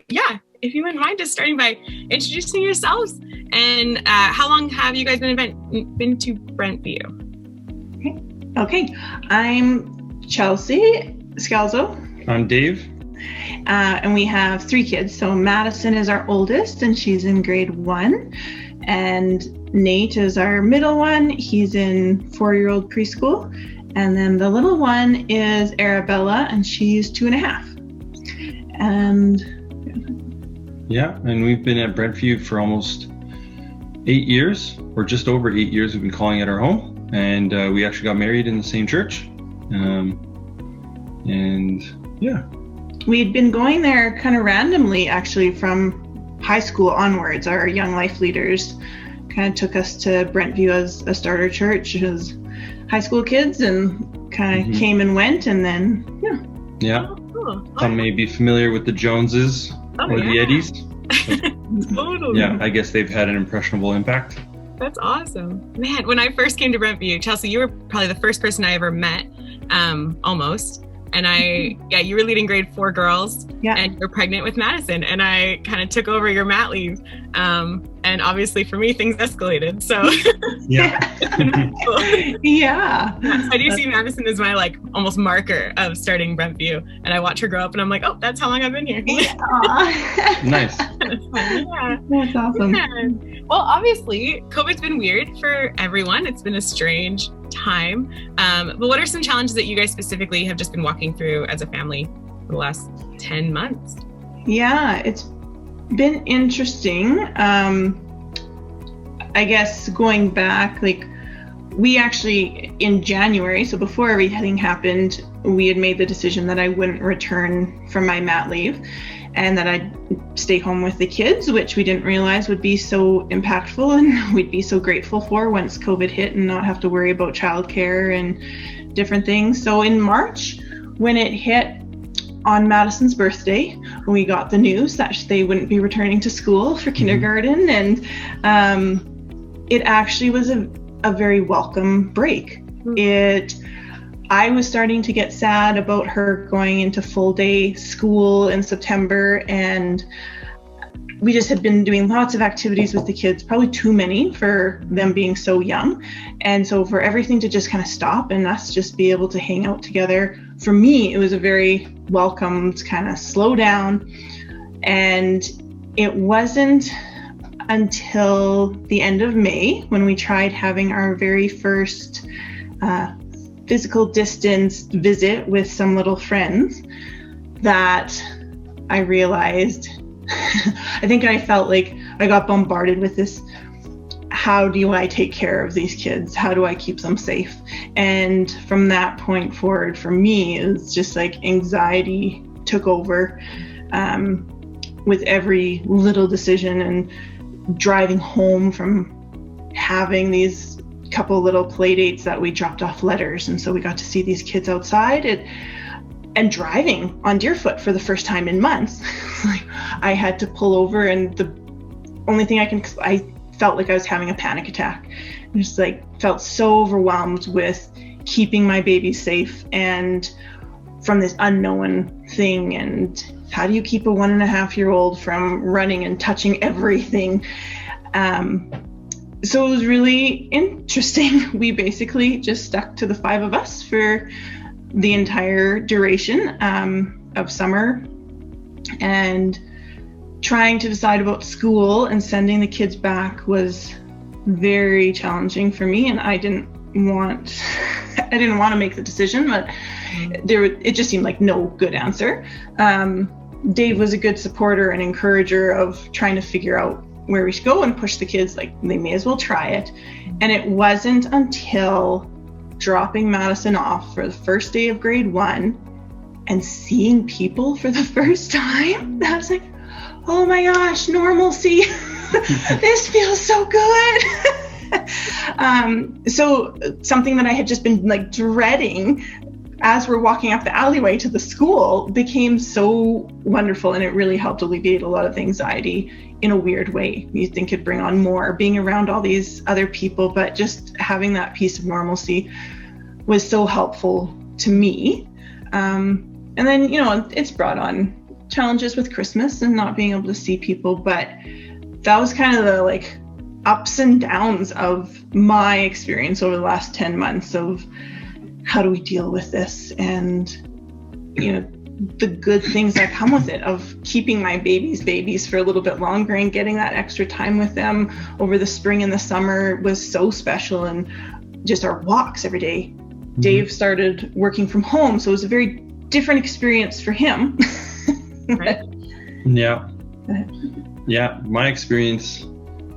yeah, if you wouldn't mind just starting by introducing yourselves, and how long have you guys been to Brentview? Okay. I'm Chelsea Scalzo. I'm Dave. And we have 3 kids. So Madison is our oldest, and she's in grade 1. And Nate is our middle one. He's in 4-year-old preschool. And then the little one is Arabella, and she's 2.5. And yeah, and we've been at Brentview for almost 8 years, or just over 8 years. We've been calling it our home, and we actually got married in the same church. And yeah, we'd been going there kind of randomly, actually, from high school onwards. Our young life leaders kind of took us to Brentview as a starter church as high school kids, and kind of came and went, and then yeah. Oh, cool. Some may be familiar with the Joneses or the Eddies. Totally. Yeah, I guess they've had an impressionable impact. That's awesome. Man, when I first came to Brentview, Chelsea, you were probably the first person I ever met, almost. And you were leading grade 4 girls, and you were pregnant with Madison, and I kind of took over your mat leave. And obviously for me, things escalated. So yeah. Yeah. I do see Madison as my almost marker of starting Brentview, and I watch her grow up, and I'm like, oh, that's how long I've been here. Nice. Yeah. That's awesome. Yeah. Well, obviously, COVID's been weird for everyone. It's been a strange time. But what are some challenges that you guys specifically have just been walking through as a family for the last 10 months? Yeah, it's been interesting. I guess going back, we actually, in January, so before everything happened, we had made the decision that I wouldn't return from my mat leave and that I'd stay home with the kids, which we didn't realize would be so impactful and we'd be so grateful for once COVID hit and not have to worry about childcare and different things. So in March, when it hit on Madison's birthday, we got the news that they wouldn't be returning to school for kindergarten, and it actually was a very welcome break. I was starting to get sad about her going into full day school in September, and we just had been doing lots of activities with the kids, probably too many for them being so young. And so for everything to just kind of stop and us just be able to hang out together, for me, it was a very welcomed kind of slow down. And it wasn't until the end of May when we tried having our very first physical distance visit with some little friends that I realized, I think I felt like I got bombarded with this, how do I take care of these kids? How do I keep them safe? And from that point forward, for me, it was just anxiety took over with every little decision, and driving home from having these couple little play dates that we dropped off letters, and so we got to see these kids outside, and driving on Deerfoot for the first time in months. I had to pull over, and the only thing I felt like I was having a panic attack. I just felt so overwhelmed with keeping my baby safe and from this unknown thing. And how do you keep a 1.5-year-old from running and touching everything? So it was really interesting. We basically just stuck to the 5 of us for the entire duration of summer, and trying to decide about school and sending the kids back was very challenging for me, and I didn't want to make the decision, but it just seemed like no good answer. Dave was a good supporter and encourager of trying to figure out where we should go and push the kids, they may as well try it. And it wasn't until dropping Madison off for the first day of grade 1 and seeing people for the first time, that was oh my gosh, normalcy. This feels so good. So something that I had just been dreading as we're walking up the alleyway to the school became so wonderful, and it really helped alleviate a lot of anxiety in a weird way. You think it'd bring on more being around all these other people, but just having that piece of normalcy was so helpful to me. And then, it's brought on challenges with Christmas and not being able to see people, but that was kind of the like ups and downs of my experience over the last 10 months of how do we deal with this, and you know, the good things that come with it, of keeping my babies for a little bit longer and getting that extra time with them over the spring and the summer was so special. And just our walks every day. Mm-hmm. Dave started working from home, so it was a very different experience for him. Right. Yeah. Yeah, my experience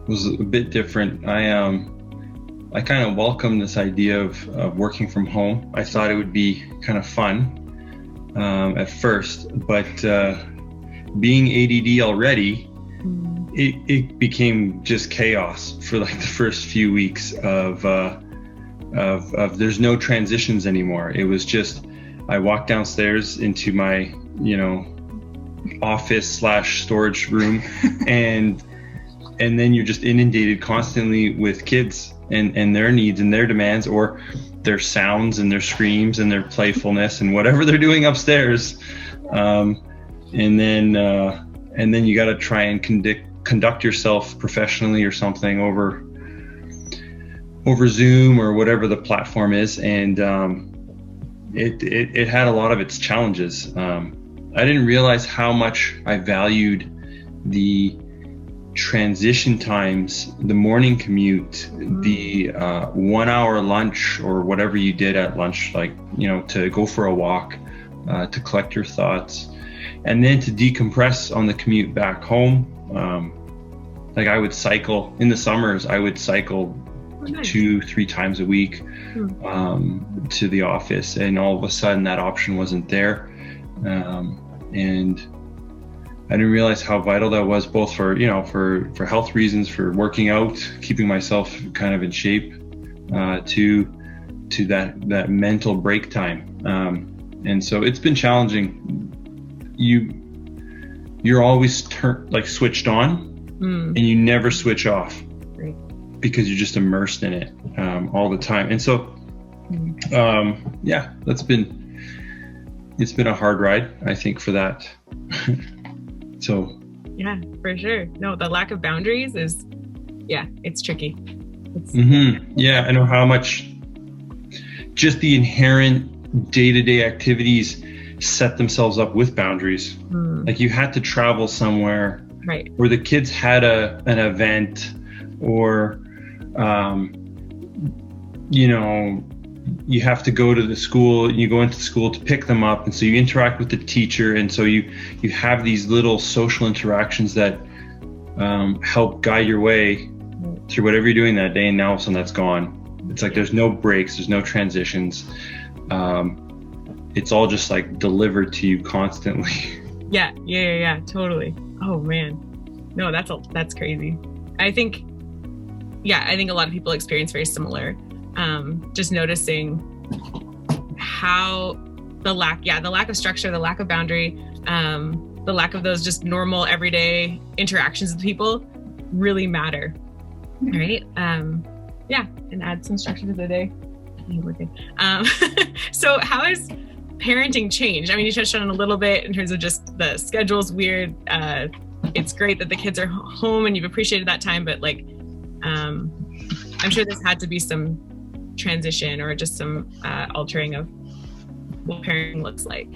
was a bit different. I kind of welcomed this idea of working from home. I thought it would be kind of fun at first, but being ADD already, it became just chaos for like the first few weeks of there's no transitions anymore. It was just, I walked downstairs into my, office / storage room and then you're just inundated constantly with kids and their needs and their demands, or their sounds and their screams and their playfulness and whatever they're doing upstairs. And then you got to try and conduct yourself professionally or something over Zoom or whatever the platform is. And it had a lot of its challenges. I didn't realize how much I valued the transition times, the morning commute, the 1 hour lunch or whatever you did at lunch, like, to go for a walk, to collect your thoughts, and then to decompress on the commute back home. Like I would cycle in the summers, I would cycle 2-3 times a week to the office, and all of a sudden that option wasn't there. And I didn't realize how vital that was, both for health reasons, for working out, keeping myself kind of in shape, to that mental break time. And so it's been challenging. You're always switched on, and you never switch off. Right. Because you're just immersed in it all the time. And so, it's been a hard ride, I think, for that. So. Yeah, for sure. No, the lack of boundaries is, it's tricky. Yeah, I know how much just the inherent day-to-day activities set themselves up with boundaries. Like you had to travel somewhere, right, where the kids had an event, or you have to go to the school, you go into school to pick them up, and so you interact with the teacher, and so you have these little social interactions that help guide your way through whatever you're doing that day, and now all of a sudden that's gone. It's like there's no breaks, there's no transitions. It's all just like delivered to you constantly. Yeah, totally. Oh man, no, that's crazy. I think a lot of people experience very similar. Just noticing how the lack of structure, the lack of boundary, the lack of those just normal everyday interactions with people really matter, right? And add some structure to the day. So how has parenting changed? I mean, you touched on it a little bit in terms of just the schedule's weird. It's great that the kids are home and you've appreciated that time, but I'm sure there's had to be some transition or just some altering of what parenting looks like.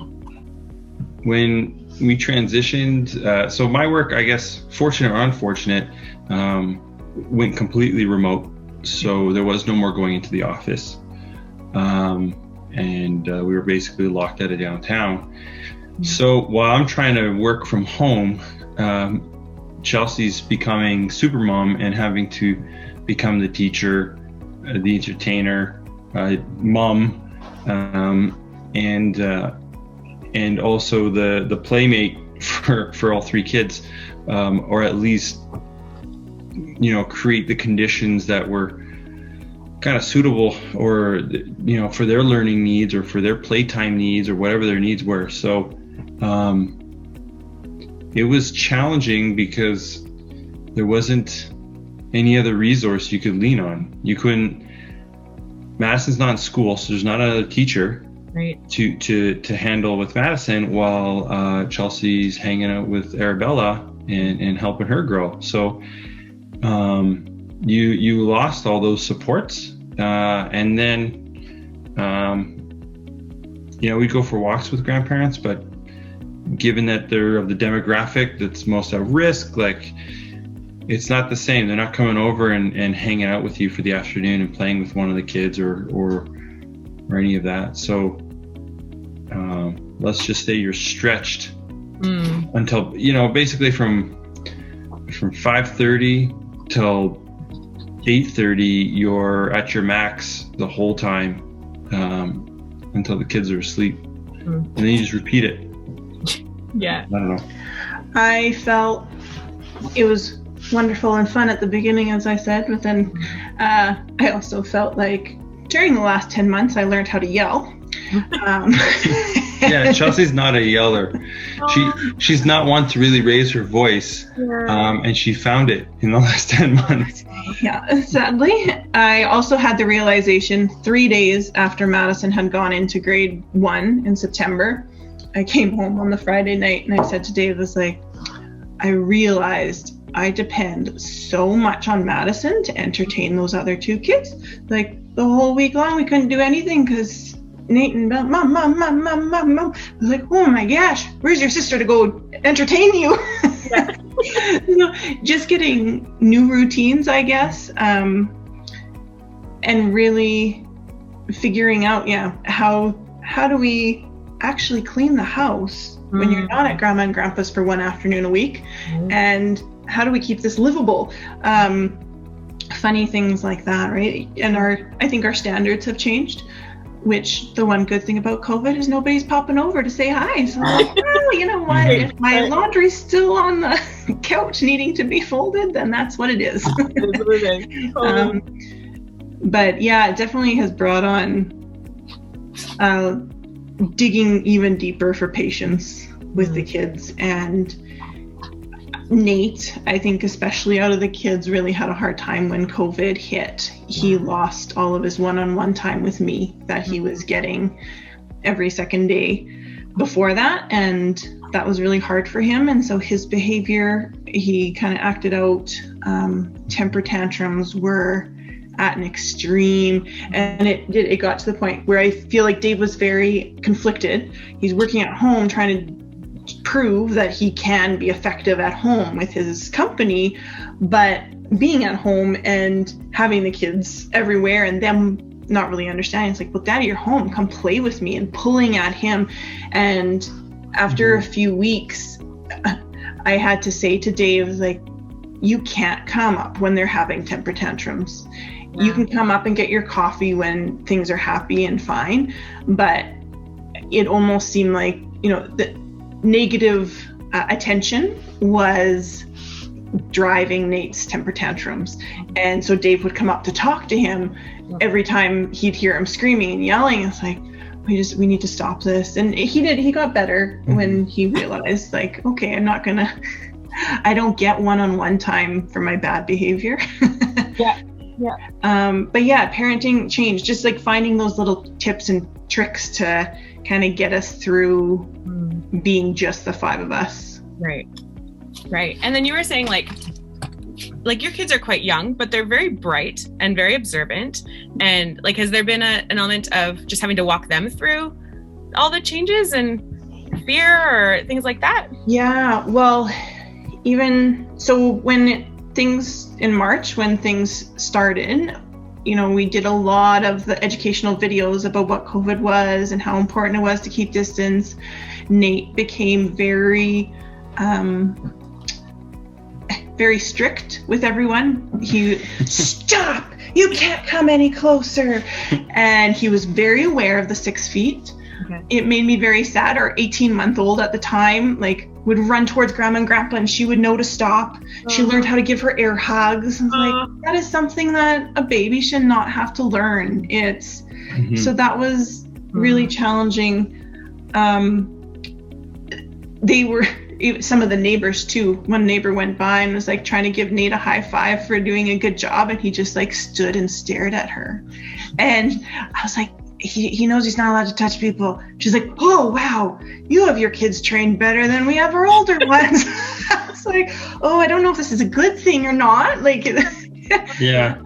When we transitioned, so my work, I guess, fortunate or unfortunate, went completely remote. So there was no more going into the office. And we were basically locked out of downtown. So while I'm trying to work from home, Chelsea's becoming supermom and having to become the teacher, the entertainer, mom, and also the playmate for all 3 kids, or at least create the conditions that were kind of suitable, or for their learning needs or for their playtime needs or whatever their needs were. So it was challenging because there wasn't any other resource you could lean on. Madison's not in school, so there's not another teacher. to handle with Madison while Chelsea's hanging out with Arabella and helping her grow. So you lost all those supports, and then we go for walks with grandparents, but given that they're of the demographic that's most at risk, like, it's not the same. They're not coming over and hanging out with you for the afternoon and playing with one of the kids or any of that. So let's just say you're stretched until, basically from 5:30 till 8:30, you're at your max the whole time until the kids are asleep. And then you just repeat it. Yeah. I don't know. I felt it was wonderful and fun at the beginning, as I said, but then I also felt like during the last 10 months I learned how to yell. Yeah, Chelsea's not a yeller. She's not one to really raise her voice, and she found it in the last 10 months. Yeah, sadly. I also had the realization 3 days after Madison had gone into grade 1 in September. I came home on the Friday night and I said to Dave, I realized I depend so much on Madison to entertain those other two kids. Like, the whole week long we couldn't do anything because Nate and Mom. I was like, oh my gosh, where's your sister to go entertain you? Just getting new routines, I guess, and really figuring out, how do we actually clean the house when you're not at Grandma and Grandpa's for one afternoon a week, and how do we keep this livable? Funny things like that, right? And I think our standards have changed, which the one good thing about COVID is nobody's popping over to say hi. So I'm like, well, you know what? If my laundry's still on the couch needing to be folded, then that's what it is. But yeah, it definitely has brought on digging even deeper for patience with the kids. And Nate, I think especially out of the kids, really had a hard time when COVID hit. He lost all of his one-on-one time with me that he was getting every second day before that, and that was really hard for him. And so his behavior, he kind of acted out. Temper tantrums were at an extreme, and it got to the point where I feel like Dave was very conflicted. He's working at home trying to prove that he can be effective at home with his company, but being at home and having the kids everywhere and them not really understanding, it's like, well, Daddy, you're home, come play with me, and pulling at him. And after a few weeks, I had to say to Dave, like, you can't come up when they're having temper tantrums. You can come up and get your coffee when things are happy and fine, but it almost seemed like, the negative attention was driving Nate's temper tantrums. And so Dave would come up to talk to him. Every time he'd hear him screaming and yelling, it's like, we need to stop this. And he got better when he realized, like, okay, I don't get one-on-one time for my bad behavior. But yeah, parenting changed, just like finding those little tips and tricks to kind of get us through being just the five of us. Right. And then you were saying like your kids are quite young, but they're very bright and very observant. And like, has there been an element of just having to walk them through all the changes and fear or things like that? Yeah, well, even so in March, when things started, we did a lot of the educational videos about what COVID was and how important it was to keep distance. Nate became very strict with everyone. He stop, you can't come any closer. And he was very aware of the 6 feet. Okay. It made me very sad. Our 18-month-old at the time, would run towards Grandma and Grandpa and she would know to stop. She learned how to give her air hugs. I was like, that is something that a baby should not have to learn. So that was really challenging. They were, some of the neighbors too. One neighbor went by and was like trying to give Nate a high five for doing a good job, and he just stood and stared at her. And I was like, he knows he's not allowed to touch people. She's like, oh, wow, you have your kids trained better than we have our older ones. I was like, oh, I don't know if this is a good thing or not. Like, yeah.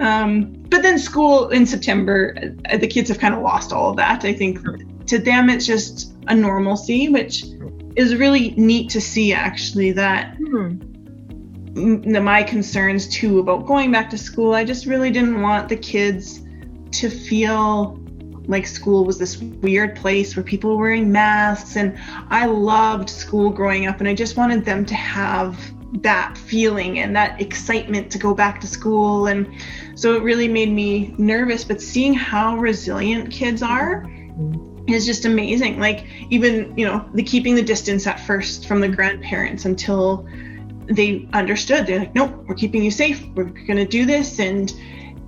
But then school in September, the kids have kind of lost all of that. I think to them, it's just a normalcy, which is really neat to see, actually, that my concerns too about going back to school, I just really didn't want the kids to feel like school was this weird place where people were wearing masks. And I loved school growing up, and I just wanted them to have that feeling and that excitement to go back to school. And so it really made me nervous, but seeing how resilient kids are is just amazing. Like, even, the keeping the distance at first from the grandparents until they understood. They're like, nope, we're keeping you safe. We're going to do this. And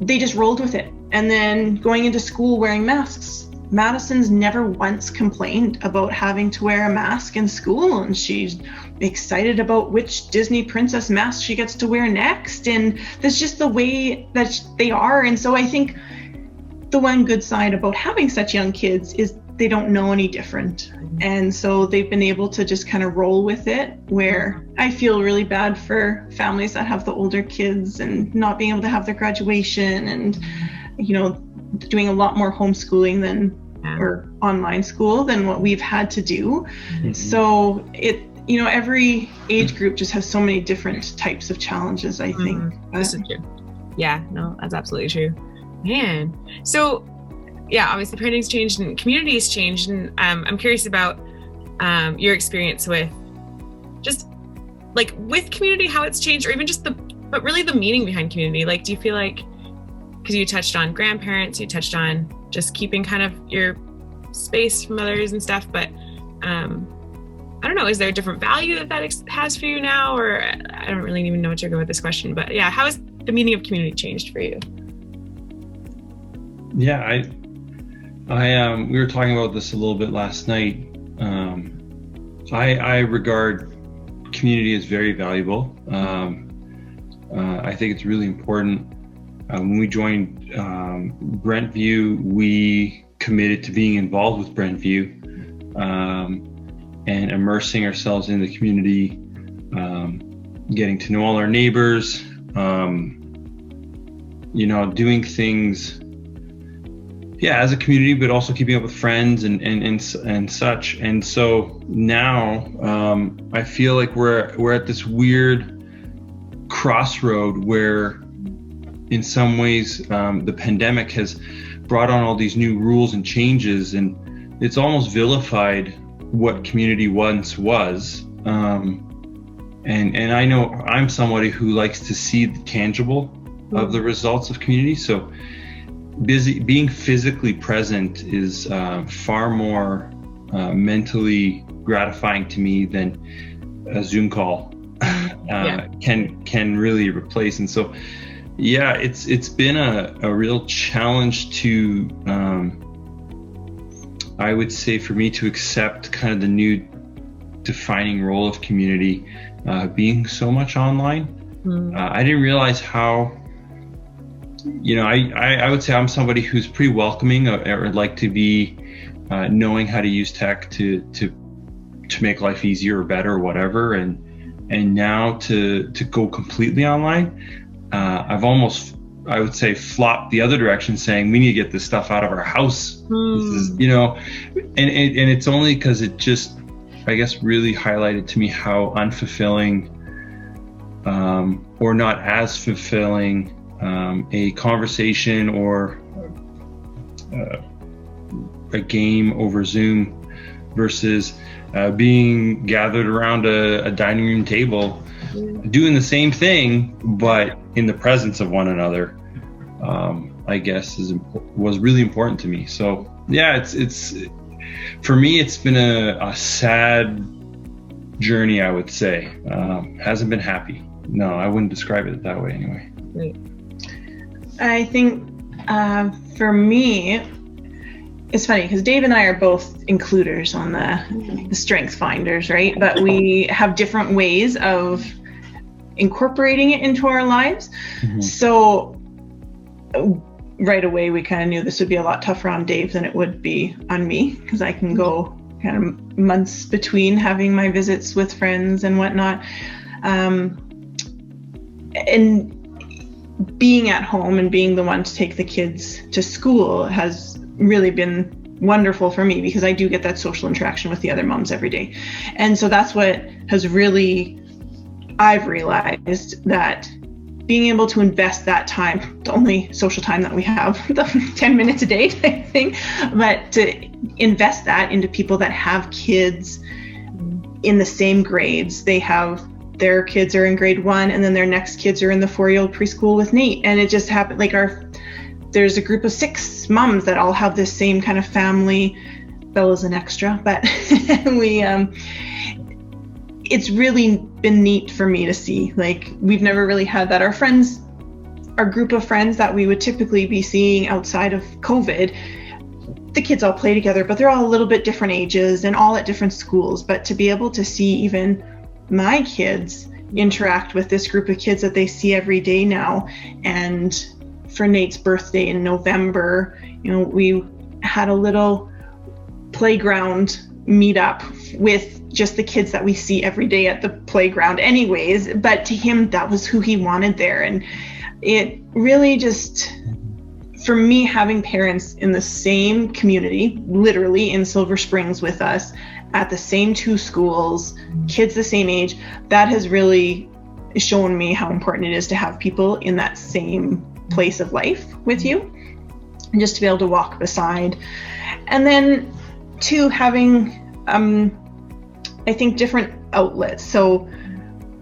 they just rolled with it. And then going into school wearing masks. Madison's never once complained about having to wear a mask in school, and she's excited about which Disney princess mask she gets to wear next. And that's just the way that they are. And so I think the one good side about having such young kids is they don't know any different. And so they've been able to just kind of roll with it, where I feel really bad for families that have the older kids and not being able to have their graduation and, doing a lot more homeschooling or online school than what we've had to do. So every age group just has so many different types of challenges, I think. This is true. Yeah, no, that's absolutely true. Man. So yeah, obviously parenting's changed and community's changed. And I'm curious about your experience with just like with community, how it's changed, or even just but really the meaning behind community. Like, do you feel like, because you touched on grandparents, you touched on just keeping kind of your space from others and stuff, but I don't know, is there a different value that has for you now? Or I don't really even know what to go with this question, but yeah, how has the meaning of community changed for you? Yeah, I we were talking about this a little bit last night. I regard community as very valuable. I think it's really important. When we joined Brentview, we committed to being involved with Brentview and immersing ourselves in the community, getting to know all our neighbors, doing things, as a community, but also keeping up with friends and such. And so now I feel like we're at this weird crossroad where, in some ways, the pandemic has brought on all these new rules and changes, and it's almost vilified what community once was. And I know I'm somebody who likes to see the tangible of the results of community. So being physically present is far more mentally gratifying to me than a Zoom call can really replace. And so, yeah, it's been a real challenge to, I would say, for me to accept kind of the new defining role of community, being so much online. I didn't realize how, I would say I'm somebody who's pretty welcoming, or like to be knowing how to use tech to make life easier or better or whatever. And now to go completely online, I've almost, I would say, flopped the other direction, saying we need to get this stuff out of our house. This is, and it's only because it just, I guess, really highlighted to me how unfulfilling or not as fulfilling a conversation or a game over Zoom versus being gathered around a dining room table, doing the same thing, but in the presence of one another, I guess was really important to me. So yeah, it's for me, it's been a sad journey, I would say. Hasn't been happy. No, I wouldn't describe it that way anyway. Right. I think for me, it's funny because Dave and I are both includers on the Strengths Finders, right? But we have different ways of incorporating it into our lives. So right away we kind of knew this would be a lot tougher on Dave than it would be on me, because I can go kind of months between having my visits with friends and whatnot. And being at home and being the one to take the kids to school has really been wonderful for me, because I do get that social interaction with the other moms every day. And so that's what has really, I've realized that being able to invest that time, the only social time that we have, the 10 minutes a day type thing, but to invest that into people that have kids in the same grades. They have, their kids are in grade 1, and then their next kids are in the 4-year-old preschool with Nate. And it just happened, like there's a group of 6 moms that all have this same kind of family. Bella's an extra, but it's really been neat for me to see. Like, we've never really had that. Our group of friends that we would typically be seeing outside of COVID, the kids all play together, but they're all a little bit different ages and all at different schools. But to be able to see even my kids interact with this group of kids that they see every day now. And for Nate's birthday in November, we had a little playground meetup with just the kids that we see every day at the playground anyways, but to him, that was who he wanted there. And it really just, for me, having parents in the same community, literally in Silver Springs with us, at the same 2 schools, kids the same age, that has really shown me how important it is to have people in that same place of life with you, and just to be able to walk beside. And then 2, having I think different outlets. So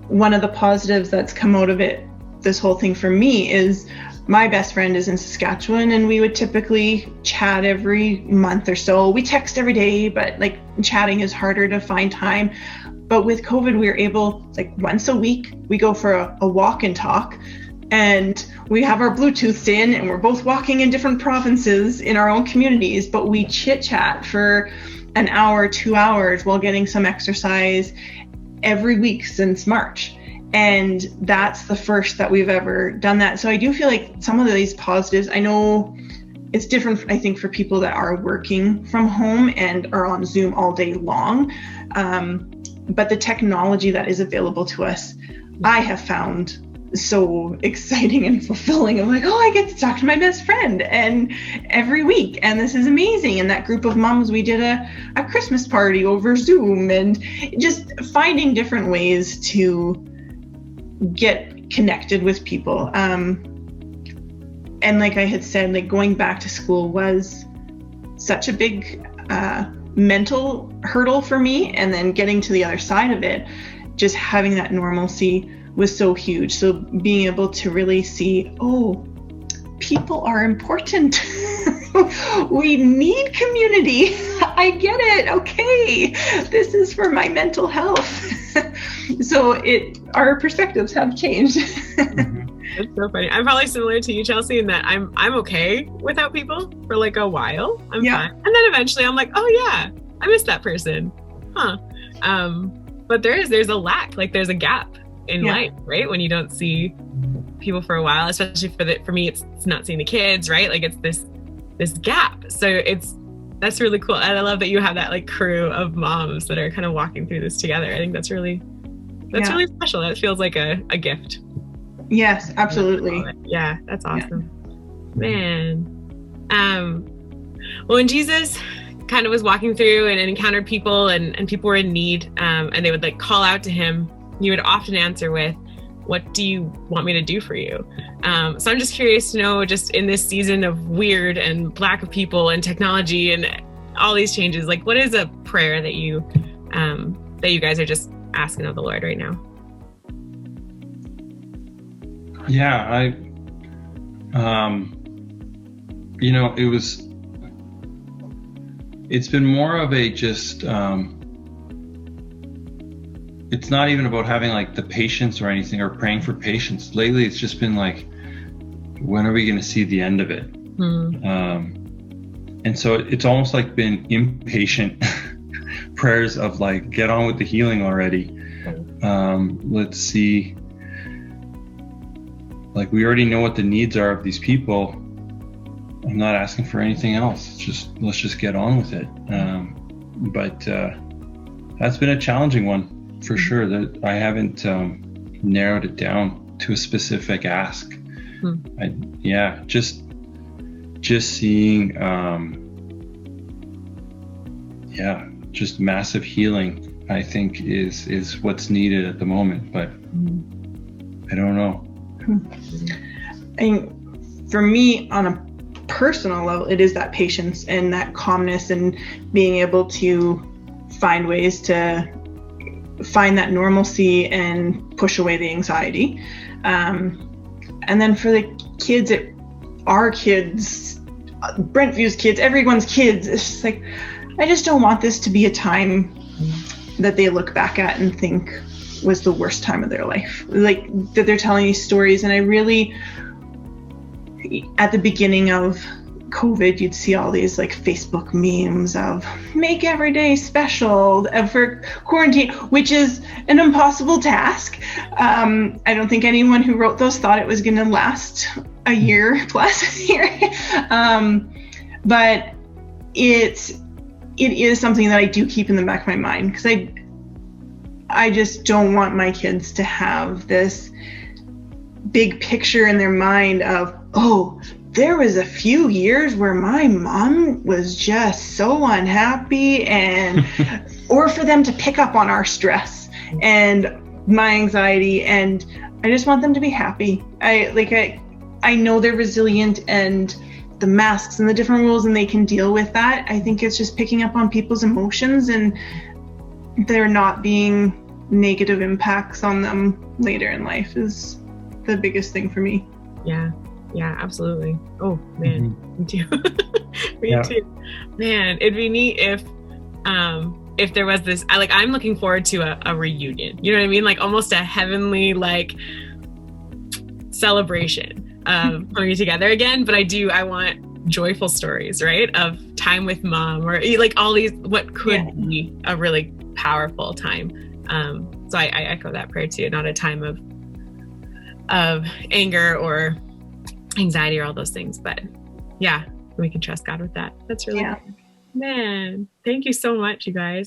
one of the positives that's come out of it, this whole thing for me, is my best friend is in Saskatchewan, and we would typically chat every month or so. We text every day, but like chatting is harder to find time. But with COVID, we were able, like once a week, we go for a walk and talk, and we have our Bluetooths in, and we're both walking in different provinces in our own communities, but we chit chat for an hour, 2 hours while getting some exercise every week since March. And that's the first that we've ever done that. So I do feel like some of these positives, I know it's different, I think, for people that are working from home and are on Zoom all day long. But the technology that is available to us, I have found so exciting and fulfilling. I'm like, oh, I get to talk to my best friend and every week, and this is amazing. And that group of moms, we did a Christmas party over Zoom, and just finding different ways to get connected with people. And like I had said, like going back to school was such a big mental hurdle for me, and then getting to the other side of it, just having that normalcy was so huge. So being able to really see, oh, people are important. We need community. I get it. Okay, this is for my mental health. So our perspectives have changed. It's so funny. I'm probably similar to you, Chelsea, in that I'm okay without people for like a while. I'm fine. And then eventually I'm like, oh yeah, I miss that person. Huh. But there's a lack, like there's a gap in life, right? When you don't see people for a while, especially for me, it's not seeing the kids, right? Like it's this gap. So that's really cool. And I love that you have that like crew of moms that are kind of walking through this together. I think that's really special. That feels like a gift. Yes, absolutely. Yeah, that's awesome. Man. Well, when Jesus kind of was walking through and encountered people and people were in need, and they would like call out to him, you would often answer with, what do you want me to do for you? So I'm just curious to know, just in this season of weird and lack of people and technology and all these changes, like what is a prayer that you guys are just asking of the Lord right now? Yeah, it's been more of a just, it's not even about having like the patience or anything or praying for patience. Lately, it's just been like, when are we going to see the end of it? And so it's almost like been impatient prayers of like, get on with the healing already. Let's see. Like, we already know what the needs are of these people. I'm not asking for anything else. It's just, let's just get on with it. But that's been a challenging one for sure, that I haven't narrowed it down to a specific ask. Just seeing, just massive healing, I think is what's needed at the moment, but I don't know. And for me, on a personal level, it is that patience and that calmness and being able to find ways to find that normalcy and push away the anxiety. And then for the kids, our kids, Brentview's kids, everyone's kids, it's just like, I just don't want this to be a time that they look back at and think was the worst time of their life. Like, that they're telling these stories. And I really, at the beginning of COVID, you'd see all these like Facebook memes of make every day special for quarantine, which is an impossible task. I don't think anyone who wrote those thought it was going to last a year plus here. But it is something that I do keep in the back of my mind, because I just don't want my kids to have this big picture in their mind of, oh, there was a few years where my mom was just so unhappy, and or for them to pick up on our stress and my anxiety, and I just want them to be happy. I know they're resilient, and the masks and the different rules, and they can deal with that. I think it's just picking up on people's emotions and there not being negative impacts on them later in life is the biggest thing for me. Yeah, absolutely. Oh man, me too. Me too. Man, it'd be neat if there was this, I'm looking forward to a reunion. You know what I mean? Like almost a heavenly celebration of coming together again. But I want joyful stories, right? Of time with mom, or like all these, what could be a really powerful time. So I echo that prayer too. Not a time of anger or anxiety or all those things, but yeah, we can trust God with that. That's really good. Man, thank you so much, you guys.